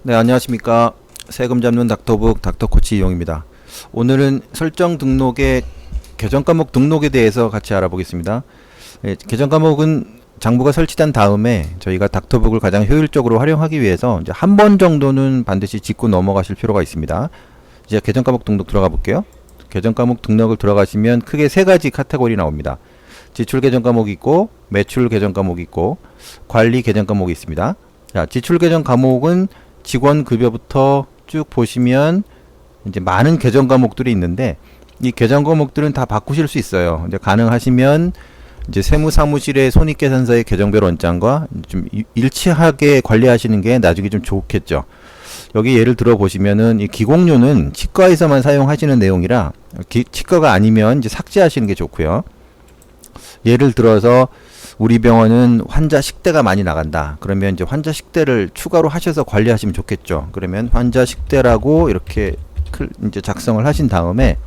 네, 안녕하십니까. 세금 잡는 닥터북 닥터코치 이용입니다. 오늘은 설정 등록의 계정 과목 등록에 대해서 같이 알아보겠습니다. 계정 과목은 장부가 설치된 다음에 저희가 닥터북을 가장 효율적으로 활용하기 위해서 이제 한 번 정도는 반드시 짚고 넘어가실 필요가 있습니다. 이제 계정 과목 등록 들어가 볼게요. 계정 과목 등록을 들어가시면 크게 세 가지 카테고리 나옵니다. 지출 계정 과목이 있고, 매출 계정 과목이 있고, 관리 계정 과목이 있습니다. 자, 지출 계정 과목은 직원 급여부터 쭉 보시면 이제 많은 계정 과목들이 있는데, 이 계정 과목들은 다 바꾸실 수 있어요. 이제 가능하시면 이제 세무사무실의 손익계산서의 계정별 원장과 좀 일치하게 관리하시는 게 나중에 좀 좋겠죠. 여기 예를 들어 보시면은 이 기공료는 치과에서만 사용하시는 내용이라 치과가 아니면 이제 삭제하시는 게 좋고요. 예를 들어서 우리 병원은 환자 식대가 많이 나간다. 그러면 이제 환자 식대를 추가로 하셔서 관리하시면 좋겠죠. 그러면 환자 식대라고 이렇게 이제 작성을 하신 다음에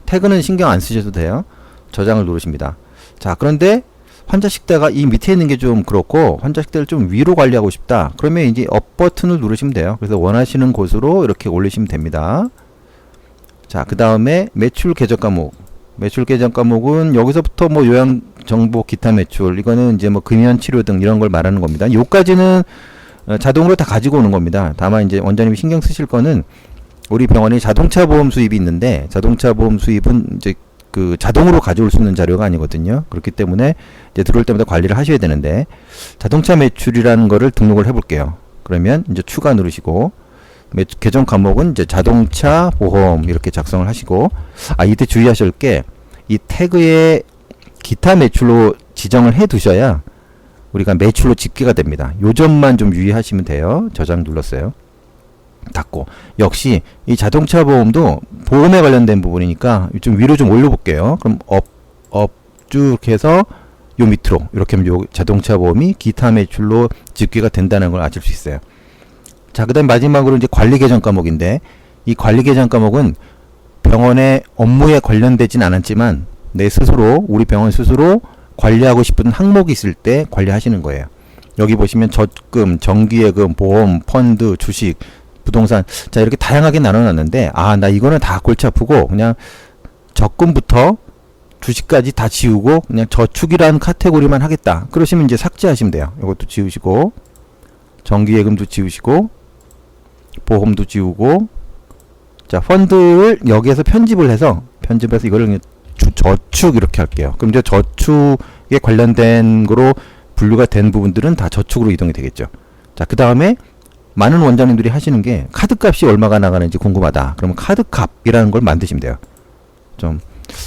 태그는 신경 안 쓰셔도 돼요. 저장을 누르십니다. 자, 그런데 환자 식대가 이 밑에 있는 게 좀 그렇고 환자 식대를 좀 위로 관리하고 싶다. 그러면 이제 업 버튼을 누르시면 돼요. 그래서 원하시는 곳으로 이렇게 올리시면 됩니다. 자, 그 다음에 매출 계정 과목. 매출 계정 과목은 여기서부터 뭐 요양 정보 기타 매출, 이거는 이제 뭐 금연 치료 등 이런 걸 말하는 겁니다. 요까지는 자동으로 다 가지고 오는 겁니다. 다만 이제 원장님이 신경 쓰실 거는 우리 병원이 자동차 보험 수입이 있는데 자동차 보험 수입은 이제 그 자동으로 가져올 수 있는 자료가 아니거든요. 그렇기 때문에 이제 들어올 때마다 관리를 하셔야 되는데 자동차 매출이라는 거를 등록을 해볼게요. 그러면 이제 추가 누르시고 계정 과목은 이제 자동차 보험 이렇게 작성을 하시고, 이때 주의하실 게 이 태그에 기타 매출로 지정을 해 두셔야 우리가 매출로 집계가 됩니다. 요 점만 좀 유의하시면 돼요. 저장 눌렀어요. 닫고. 역시 이 자동차 보험도 보험에 관련된 부분이니까 좀 위로 좀 올려볼게요. 그럼 업 쭉 해서 요 밑으로 이렇게 하면 요 자동차 보험이 기타 매출로 집계가 된다는 걸 아실 수 있어요. 자, 그 다음 마지막으로 이제 관리 계정 과목인데, 이 관리 계정 과목은 병원의 업무에 관련되진 않았지만 내 스스로, 우리 병원 스스로 관리하고 싶은 항목이 있을 때 관리하시는 거예요. 여기 보시면 적금, 정기예금, 보험, 펀드, 주식, 부동산, 자, 이렇게 다양하게 나눠놨는데, 나 이거는 다 골치 아프고 그냥 적금부터 주식까지 다 지우고 그냥 저축이라는 카테고리만 하겠다. 그러시면 이제 삭제하시면 돼요. 이것도 지우시고, 정기예금도 지우시고, 보험도 지우고, 자, 펀드를 여기에서 편집해서 이거를 저축 이렇게 할게요. 그럼 이제 저축에 관련된 거로 분류가 된 부분들은 다 저축으로 이동이 되겠죠. 자, 그 다음에 많은 원장님들이 하시는 게 카드 값이 얼마가 나가는지 궁금하다. 그러면 카드 값이라는 걸 만드시면 돼요. 좀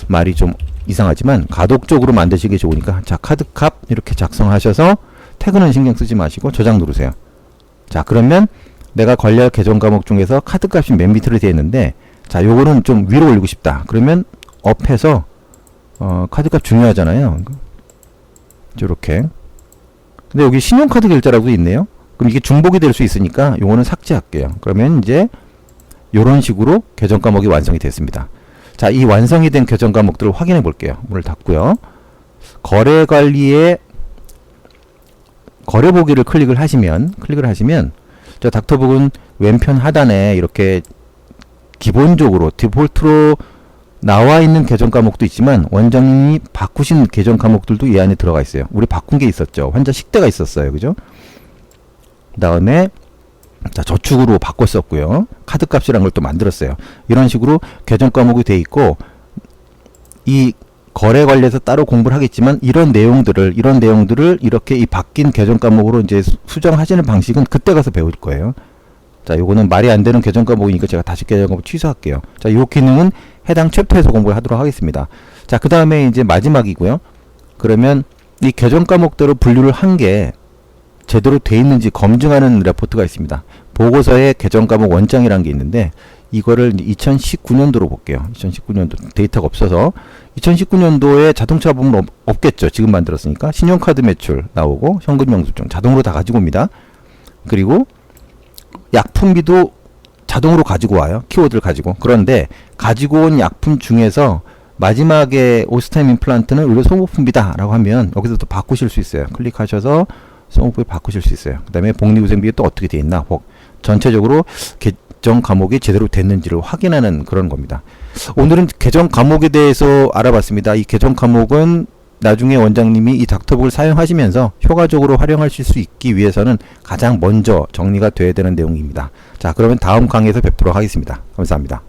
말이 좀 이상하지만 가독적으로 만드시기 좋으니까, 자, 카드 값 이렇게 작성하셔서 태그는 신경 쓰지 마시고 저장 누르세요. 자, 그러면 내가 관리할 계정 과목 중에서 카드 값이 맨 밑으로 되어 있는데, 자, 요거는 좀 위로 올리고 싶다. 그러면 업해서 카드 값 중요하잖아요. 이렇게. 근데 여기 신용카드 결제라고 있네요. 그럼 이게 중복이 될 수 있으니까 요거는 삭제할게요. 그러면 이제 요런 식으로 계정 과목이 완성이 됐습니다. 자, 이 완성이 된 계정 과목들을 확인해 볼게요. 문을 닫고요. 거래 관리에 거래 보기를 클릭을 하시면 저 닥터북은 왼편 하단에 이렇게 기본적으로 디폴트로 나와 있는 계정 과목도 있지만 원장님이 바꾸신 계정 과목들도 이 안에 들어가 있어요. 우리 바꾼 게 있었죠. 환자 식대가 있었어요. 그죠? 그 다음에 자, 저축으로 바꿨었고요. 카드 값이라는 걸 또 만들었어요. 이런 식으로 계정 과목이 돼 있고, 이 거래 관리에서 따로 공부를 하겠지만 이런 내용들을 이렇게 이 바뀐 계정 과목으로 이제 수정하시는 방식은 그때 가서 배울 거예요. 자, 요거는 말이 안 되는 계정 과목이니까 제가 다시 계정 과목 취소할게요. 자, 요 기능은 해당 챕터에서 공부를 하도록 하겠습니다. 자, 그 다음에 이제 마지막이고요. 그러면 이 계정 과목대로 분류를 한 게 제대로 돼 있는지 검증하는 레포트가 있습니다. 보고서에 계정 과목 원장이라는 게 있는데, 이거를 2019년도로 볼게요. 2019년도 데이터가 없어서 2019년도에 자동차 보험은 없겠죠. 지금 만들었으니까. 신용카드 매출 나오고 현금 영수증 자동으로 다 가지고 옵니다. 그리고 약품비도 자동으로 가지고 와요. 키워드를 가지고. 그런데 가지고 온 약품 중에서 마지막에 오스템 임플란트는 의료 소모품비다 라고 하면 여기서 또 바꾸실 수 있어요. 클릭하셔서 성우부에 바꾸실 수 있어요. 그 다음에 복리후생비가 또 어떻게 돼 있나, 전체적으로 개정 과목이 제대로 됐는지를 확인하는 그런 겁니다. 오늘은 개정 과목에 대해서 알아봤습니다. 이 개정 과목은 나중에 원장님이 이 닥터북을 사용하시면서 효과적으로 활용하실 수 있기 위해서는 가장 먼저 정리가 돼야 되는 내용입니다. 자, 그러면 다음 강의에서 뵙도록 하겠습니다. 감사합니다.